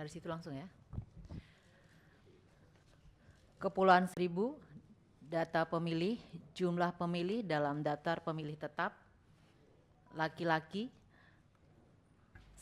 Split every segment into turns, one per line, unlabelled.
Dari situ langsung ya. Kepulauan Seribu, data pemilih, jumlah pemilih dalam daftar pemilih tetap, laki-laki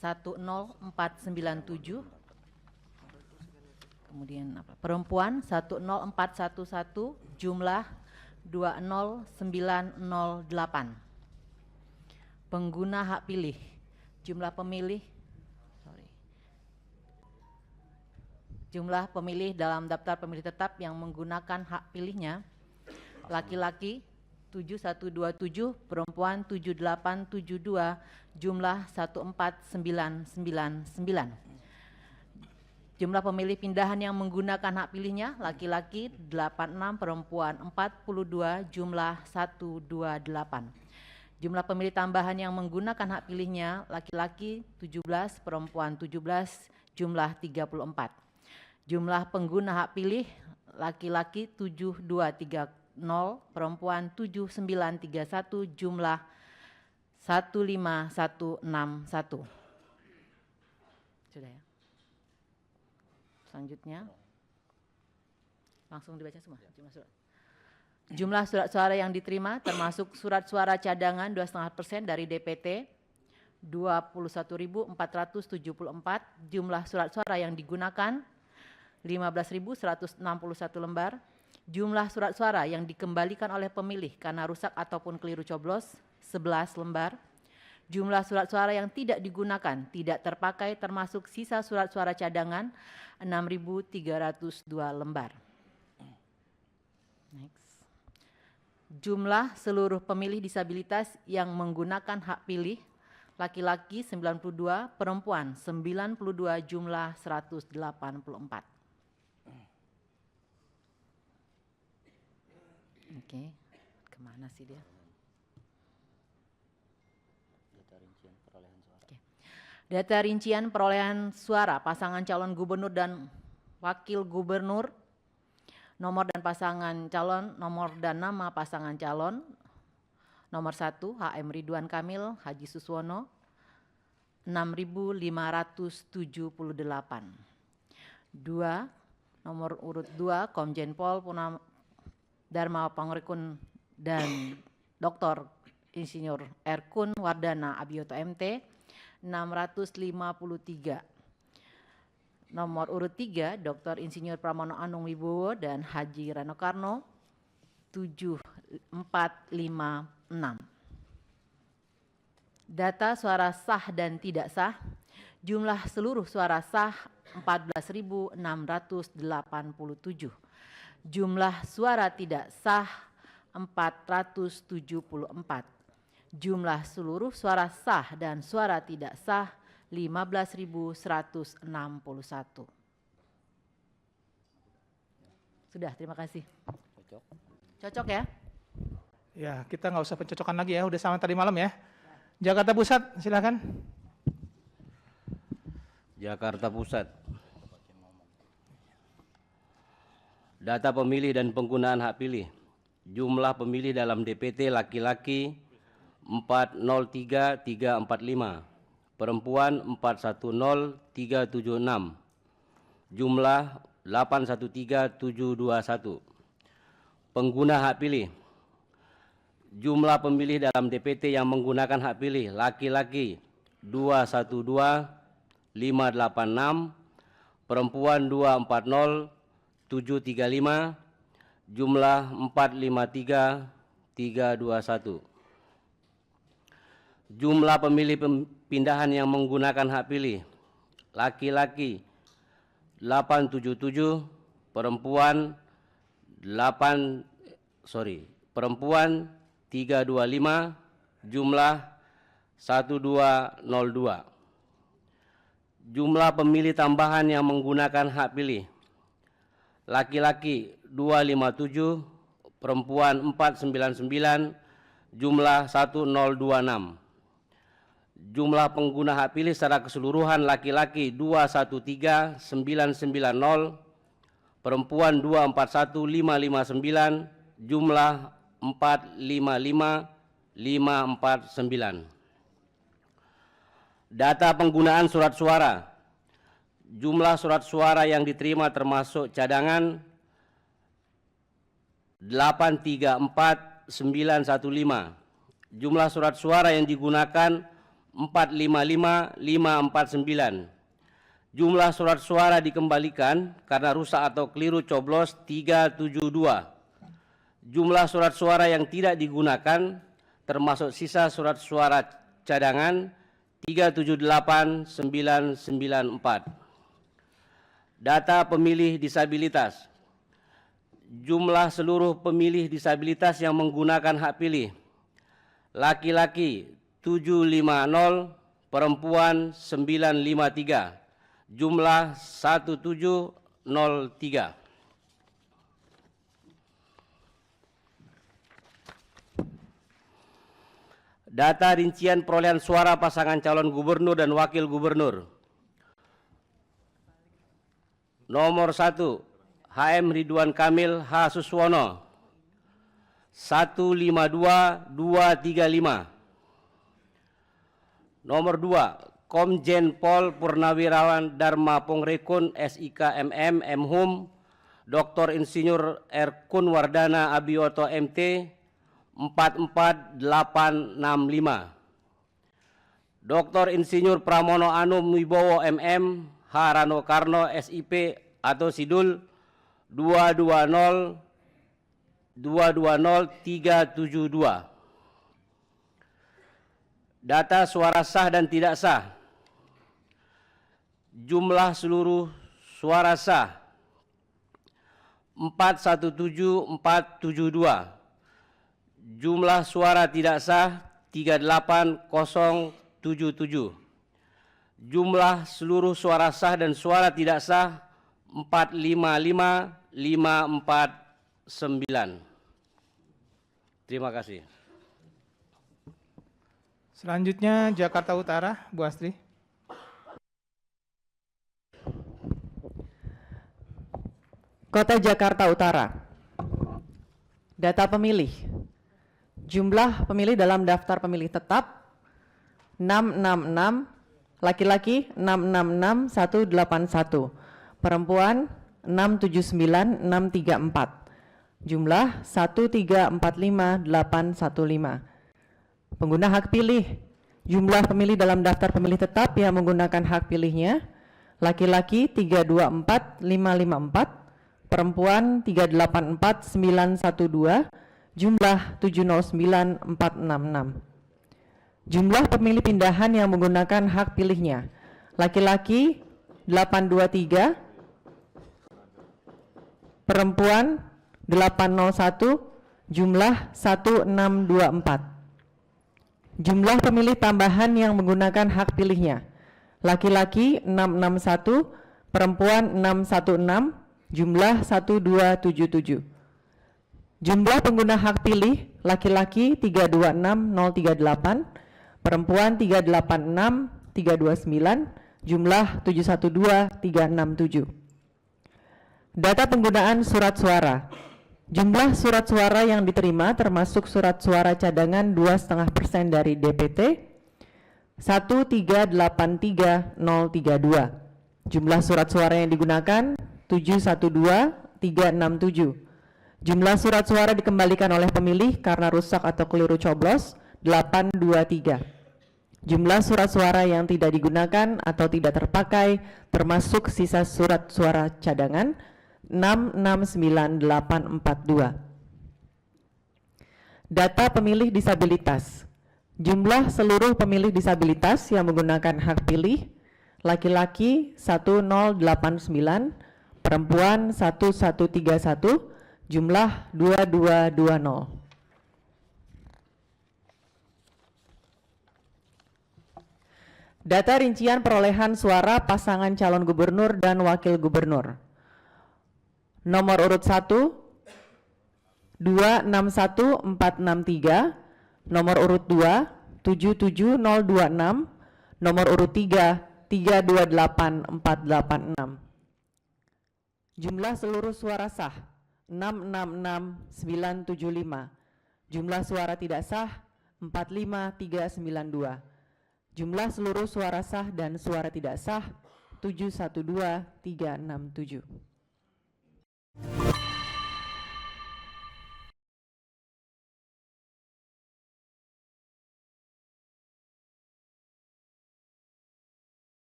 10497, kemudian perempuan 10411, jumlah 20908. Pengguna hak pilih, jumlah pemilih jumlah pemilih dalam daftar pemilih tetap yang menggunakan hak pilihnya, laki-laki 7127, perempuan 7872, jumlah 14999. Jumlah pemilih pindahan yang menggunakan hak pilihnya, laki-laki 86, perempuan 42, jumlah 128. Jumlah pemilih tambahan yang menggunakan hak pilihnya, laki-laki 17, perempuan 17, jumlah 34. Jumlah pengguna hak pilih, laki-laki 7230, perempuan 7931, jumlah 15161. Sudah ya? Selanjutnya, langsung dibaca semua jumlah surat. Jumlah surat suara yang diterima termasuk surat suara cadangan 2,5% dari DPT 21.474, jumlah surat suara yang digunakan 15.161 lembar, jumlah surat suara yang dikembalikan oleh pemilih karena rusak ataupun keliru coblos 11 lembar, jumlah surat suara yang tidak digunakan tidak terpakai termasuk sisa surat suara cadangan 6.302 lembar. Next. Jumlah seluruh pemilih disabilitas yang menggunakan hak pilih, laki-laki 92, perempuan 92, jumlah 184. Oke, kemana sih dia? Data rincian perolehan suara pasangan calon gubernur dan wakil gubernur, nomor dan pasangan calon, nomor dan nama pasangan calon. Nomor 1, HM Ridwan Kamil Haji Suswono 6.578. 2, nomor urut 2, Komjen Pol Dharma Pangrekun dan Dr. Insinyur Erkun Wardana Abioto MT 653. Nomor urut 3, Dr. Insinyur Pramono Anung Wibowo dan Haji Rano Karno 7456. Data suara sah dan tidak sah, jumlah seluruh suara sah 14.687. Jumlah suara tidak sah 474. Jumlah seluruh suara sah dan suara tidak sah 15.161. Sudah, terima kasih. Cocok ya?
Ya, kita nggak usah pencocokan lagi ya, udah sama tadi malam ya. Jakarta Pusat, silakan.
Jakarta Pusat. Data pemilih dan penggunaan hak pilih. Jumlah pemilih dalam DPT laki-laki 403.345, perempuan 410.376, jumlah 813.721. Pengguna hak pilih. Jumlah pemilih dalam DPT yang menggunakan hak pilih, laki-laki 212.586, perempuan 240.735, jumlah 453.321. Jumlah pemilih pindahan yang menggunakan hak pilih, laki-laki 877, perempuan 325, jumlah 1202. Jumlah pemilih tambahan yang menggunakan hak pilih, laki-laki 257, perempuan 499, jumlah 1026. Jumlah pengguna hak pilih secara keseluruhan, laki-laki 213.990, perempuan 241.559, jumlah 455.549. Data penggunaan surat suara. Jumlah surat suara yang diterima termasuk cadangan 834.915. Jumlah surat suara yang digunakan 455.549. Jumlah surat suara dikembalikan karena rusak atau keliru coblos 372. Jumlah surat suara yang tidak digunakan termasuk sisa surat suara cadangan 378.994. Data pemilih disabilitas. Jumlah seluruh pemilih disabilitas yang menggunakan hak pilih: laki-laki 750, perempuan 953, jumlah 1703. Data rincian perolehan suara pasangan calon gubernur dan wakil gubernur. Nomor 1, HM Ridwan Kamil H. Suswono 152235. Nomor 2, Komjen Pol Purnawirawan Dharma Pongrekun SIK MM Mhum Dr. Insinyur R. Kunwardana Abiyoto MT 44865. Dr. Insinyur Pramono Anum Wibowo MM H. Rano Karno SIP atau Sidul 220-372. Data suara sah dan tidak sah. Jumlah seluruh suara sah 417472. Jumlah suara tidak sah 38077. Jumlah seluruh suara sah dan suara tidak sah 455549. Terima kasih.
Selanjutnya Jakarta Utara, Bu Astri.
Kota Jakarta Utara. Data pemilih. Jumlah pemilih dalam daftar pemilih tetap 666, laki-laki 666.181, perempuan 679.634, jumlah 1345815. Pengguna hak pilih. Jumlah pemilih dalam daftar pemilih tetap yang menggunakan hak pilihnya: laki-laki 324.554, perempuan 384.912, jumlah 709.466. Jumlah pemilih pindahan yang menggunakan hak pilihnya: laki-laki 823, perempuan 801, jumlah 1624. Jumlah pemilih tambahan yang menggunakan hak pilihnya: laki-laki 661, perempuan 616, jumlah 1277. Jumlah pengguna hak pilih: laki-laki 326038, perempuan 386329, jumlah 712367. Data penggunaan surat suara. Jumlah surat suara yang diterima termasuk surat suara cadangan 2,5% dari DPT 1383032. Jumlah surat suara yang digunakan 712367. Jumlah surat suara dikembalikan oleh pemilih karena rusak atau keliru coblos 823. Jumlah surat suara yang tidak digunakan atau tidak terpakai termasuk sisa surat suara cadangan 669842. Data pemilih disabilitas. Jumlah seluruh pemilih disabilitas yang menggunakan hak pilih: laki-laki 1089, perempuan 1131, jumlah 2220. Data rincian perolehan suara pasangan calon gubernur dan wakil gubernur. Nomor urut 1 261463, nomor urut 2 77026, nomor urut 3 328486. Jumlah seluruh suara sah 666975. Jumlah suara tidak sah 45392. Jumlah seluruh suara sah dan suara tidak sah 712-367.